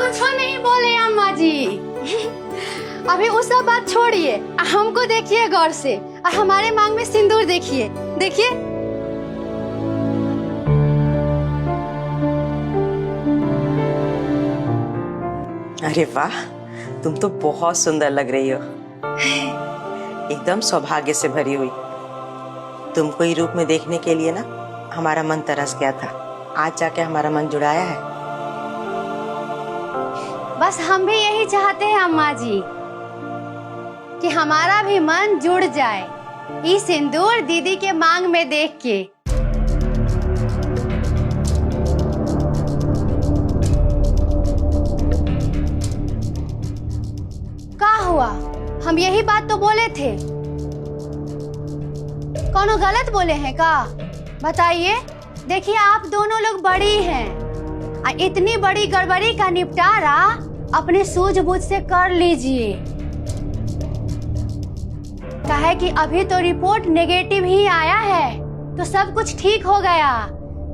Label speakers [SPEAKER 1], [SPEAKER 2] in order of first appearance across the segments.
[SPEAKER 1] कुछ नहीं बोले अम्मा जी। अभी वो सब बात छोड़िए, हमको देखिए गौर से, हमारे मांग में सिंदूर देखिए, देखिए।
[SPEAKER 2] अरे वाह, तुम तो बहुत सुंदर लग रही हो, एकदम सौभाग्य से भरी हुई। तुमको ये रूप में देखने के लिए ना हमारा मन तरस गया था, आज जाके हमारा मन जुड़ाया है।
[SPEAKER 1] बस हम भी यही चाहते हैं अम्मा जी कि हमारा भी मन जुड़ जाए ये सिंदूर दीदी के मांग में देख के। क्या हुआ, हम यही बात तो बोले थे, कौनो गलत बोले हैं का? बताइए। देखिए आप दोनों लोग बड़ी हैं, इतनी बड़ी गड़बड़ी का निपटारा अपने सूझबूझ से कर लीजिए। कहे कि अभी तो रिपोर्ट नेगेटिव ही आया है तो सब कुछ ठीक हो गया,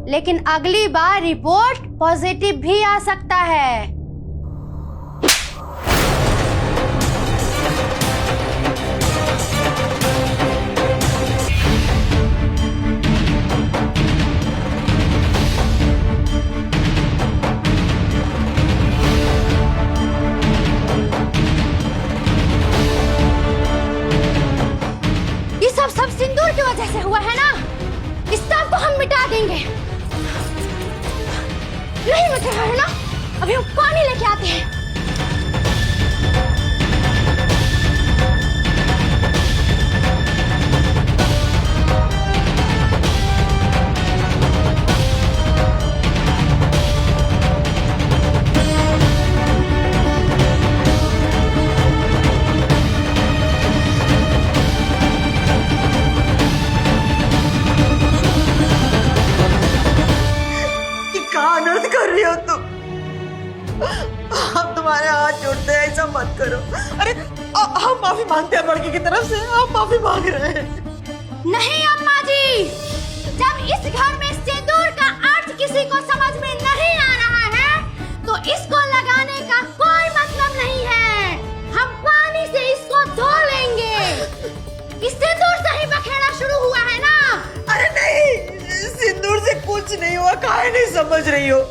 [SPEAKER 1] लेकिन अगली बार रिपोर्ट पॉजिटिव भी आ सकता है। सब सिंदूर की वजह से हुआ है ना, इस सब को हम मिटा देंगे। नहीं मिटेगा है ना, अभी हम पानी लेके आते हैं।
[SPEAKER 2] कर रही हो तुम? हम तुम्हारे हाथ जोड़ते हैं, ऐसा मत करो। अरे हम माफी मांगते हैं लड़की की तरफ से, हम माफी मांग रहे हैं।
[SPEAKER 1] नहीं अम्मा जी, जब इस घर में सिंदूर का अर्थ किसी को समझ में नहीं आ रहा है तो इसको लगाने का कोई मतलब नहीं है। हम पानी से इसको धो लेंगे। इस सिंदूर से ही बखेड़ा शुरू हुआ है ना।
[SPEAKER 2] अरे नहीं, सिंदूर से कुछ नहीं हुआ, काहे नहीं समझ रही हो?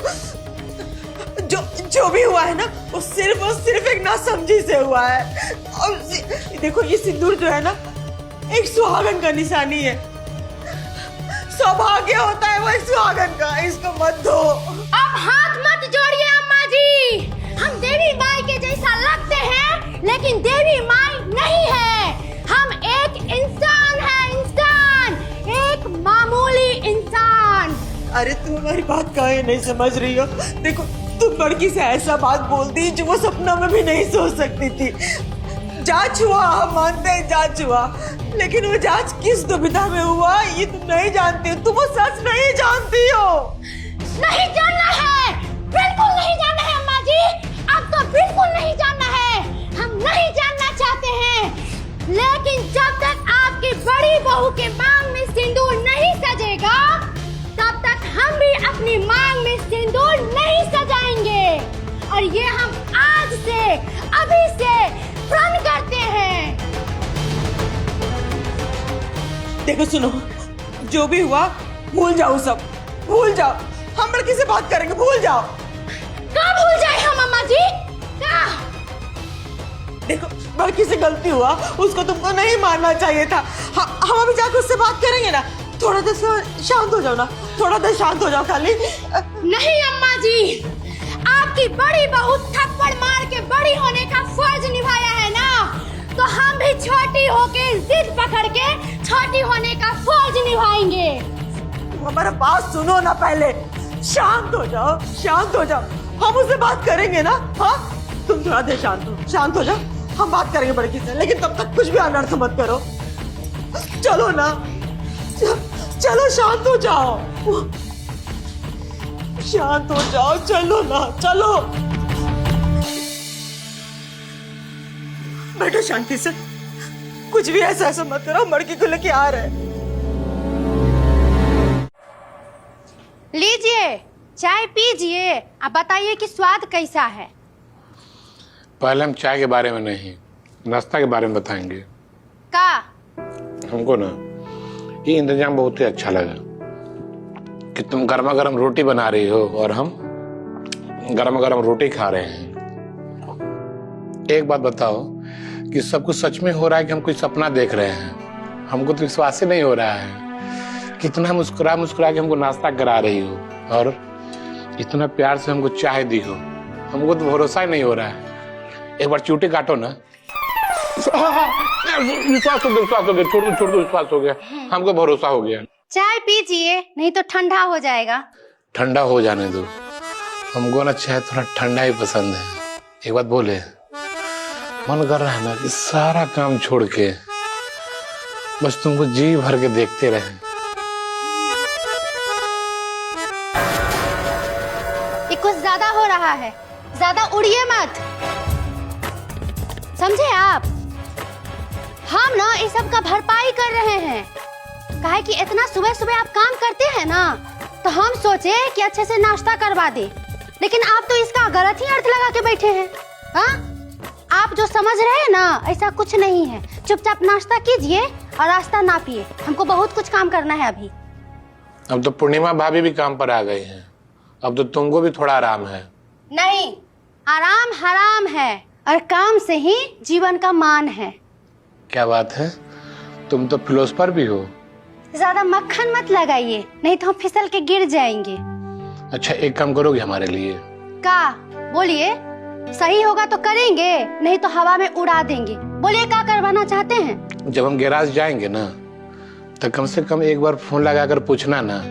[SPEAKER 2] जो भी हुआ है ना वो सिर्फ एक नासमझी से हुआ है। और देखो ये सिंदूर जो है ना एक सुहागन का निशानी है, सौभाग्य होता है वो एक सुहागन का, इसको मत धो।
[SPEAKER 1] अब हाथ मत जोड़िए अम्मा जी, हम देवी माई के जैसा लगते हैं लेकिन देवी माई नहीं है। हम एक इंसान है, इंसान, एक मामूली इंसान।
[SPEAKER 2] अरे तुम हमारी बात काहे नहीं समझ रही हो? देखो तुम लड़की से ऐसा बात बोलती जो वो सपना में भी नहीं सोच सकती थी। जांच हुआ, हम मानते हैं जांच हुआ, लेकिन वो जांच किस दुविधा में हुआ ये तुम नहीं जानती हो, तुम वो सच नहीं जानती हो।
[SPEAKER 1] नहीं जानना है, बिल्कुल नहीं जानना है अम्मा जी, अब तो बिल्कुल नहीं जानना है। हम नहीं जानना चाहते हैं, लेकिन जब तक आपकी बड़ी बहू के मांग में सिंदूर नहीं सजेगा तब तक हम भी अपनी मांग में सिंदूर नहीं सजाएंगे। और ये हम आज से, अभी से प्रण करते हैं।
[SPEAKER 2] देखो सुनो, जो भी हुआ भूल जाओ, सब भूल जाओ, हम लड़की से बात करेंगे, भूल जाओ।
[SPEAKER 1] क्या भूल जाए हम अम्मा जी? क्या?
[SPEAKER 2] देखो लड़की से गलती हुआ, उसको तुमको नहीं मानना चाहिए था। हम अभी जाकर उससे बात करेंगे ना, थोड़ा देर शांत हो जाओ ना, थोड़ा देर शांत हो जाओ खाली।
[SPEAKER 1] नहीं अम्मा जी, आपकी बड़ी बहू थप्पड़ मार के बड़ी होने का फर्ज निभाया है ना, तो हम भी छोटी होके जिद पकड़ के छोटी होने का फर्ज निभाएंगे।
[SPEAKER 2] हमारा बात सुनो ना, पहले शांत हो जाओ, शांत हो जाओ, हम उससे बात करेंगे ना। हाँ तुम थोड़ा देर शांत हो जाओ, हम बात करेंगे बड़की से, लेकिन तब तक कुछ भी अनर्थ मत करो। चलो ना, चलो शांत हो जाओ, शांत हो जाओ, चलो ना, चलो बैठो शांति से, कुछ भी ऐसा मत करो, लड़की को लेके आ रहे हैं।
[SPEAKER 1] लीजिए चाय पीजिए, अब बताइए कि स्वाद कैसा है।
[SPEAKER 3] पहले हम चाय के बारे में नहीं, नाश्ता के बारे में बताएंगे।
[SPEAKER 1] का
[SPEAKER 3] हमको ना ये इंतजाम बहुत ही अच्छा लगा कि तुम गर्मा गर्म रोटी बना रही हो और हम गर्मा गर्म रोटी खा रहे हैं। एक बात बताओ कि सब कुछ सच में हो रहा है कि हम कोई सपना देख रहे हैं? हमको तो विश्वास ही नहीं हो रहा है। कितना मुस्कुरा मुस्कुरा के हमको नाश्ता करा रही हो और इतना प्यार से हमको चाय दी हो, हमको तो भरोसा ही नहीं हो रहा है। एक बार चूटी काटो ना। विश्वास हो गया, छोड़ दो, विश्वास हो गया, हमको भरोसा हो गया।
[SPEAKER 1] चाय पीजिए, नहीं तो ठंडा हो जाएगा।
[SPEAKER 3] ठंडा हो जाने दो, हमको ना चाय थोड़ा ठंडा ही पसंद है। एक बात बोले, मन कर रहा है ना कि सारा काम छोड़ के बस तुमको जी भर के देखते रहे।
[SPEAKER 1] ये कुछ ज्यादा हो रहा है, ज्यादा उड़िए मत, समझे आप? हम ना इस सब का भरपाई कर रहे हैं। काहे कि इतना सुबह सुबह आप काम करते हैं ना, तो हम सोचे कि अच्छे से नाश्ता करवा दे, लेकिन आप तो इसका गलत ही अर्थ लगा के बैठे हैं। हाँ, आप जो समझ रहे हैं ना, ऐसा कुछ नहीं है। चुपचाप नाश्ता कीजिए और रास्ता ना पिए, हमको बहुत कुछ काम करना है अभी।
[SPEAKER 3] अब तो पूर्णिमा भाभी भी काम पर आ गई हैं, अब तो तुमको भी थोड़ा आराम है।
[SPEAKER 1] नहीं, आराम हराम है और काम से ही जीवन का मान है।
[SPEAKER 3] क्या बात है, तुम तो फिलोसफर भी हो।
[SPEAKER 1] ज्यादा मक्खन मत लगाइए, नहीं तो हम फिसल के गिर जाएंगे।
[SPEAKER 3] अच्छा, एक काम करोगे हमारे लिए?
[SPEAKER 1] का बोलिए, सही होगा तो करेंगे, नहीं तो हवा में उड़ा देंगे। बोलिए, क्या करवाना चाहते हैं?
[SPEAKER 3] जब हम गैराज जाएंगे ना, तो कम से कम एक बार फोन लगाकर पूछना ना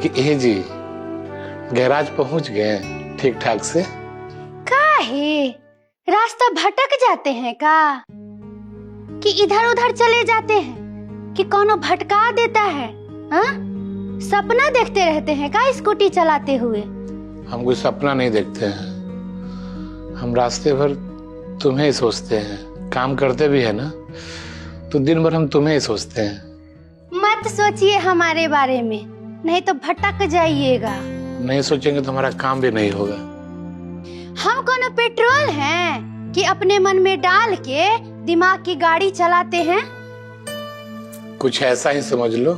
[SPEAKER 3] कि ए जी गैराज पहुंच गए ठीक ठाक से।
[SPEAKER 1] काहे रास्ता भटक जाते हैं का, कि इधर उधर चले जाते हैं, कि कोनो भटका देता है? हाँ, सपना देखते रहते हैं का स्कूटी चलाते हुए?
[SPEAKER 3] हम कोई सपना नहीं देखते हैं, हम रास्ते भर तुम्हें ही सोचते हैं। काम करते भी है ना, तो दिन भर हम तुम्हें ही सोचते हैं।
[SPEAKER 1] मत सोचिए हमारे बारे में, नहीं तो भटक जाइएगा।
[SPEAKER 3] नहीं सोचेंगे तो हमारा काम भी नहीं होगा।
[SPEAKER 1] हम कोनो पेट्रोल हैं कि अपने मन में डाल के दिमाग की गाड़ी चलाते हैं?
[SPEAKER 3] कुछ ऐसा ही समझ लो।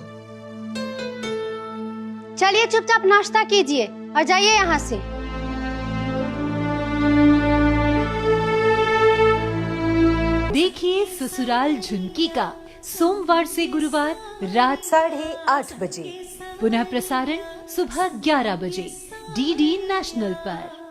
[SPEAKER 1] चलिए चुपचाप नाश्ता कीजिए और जाइए यहाँ से।
[SPEAKER 4] देखिए ससुराल झुनकी का सोमवार से गुरुवार रात
[SPEAKER 2] 8:30 बजे,
[SPEAKER 4] पुनः प्रसारण सुबह 11 बजे DD नेशनल पर।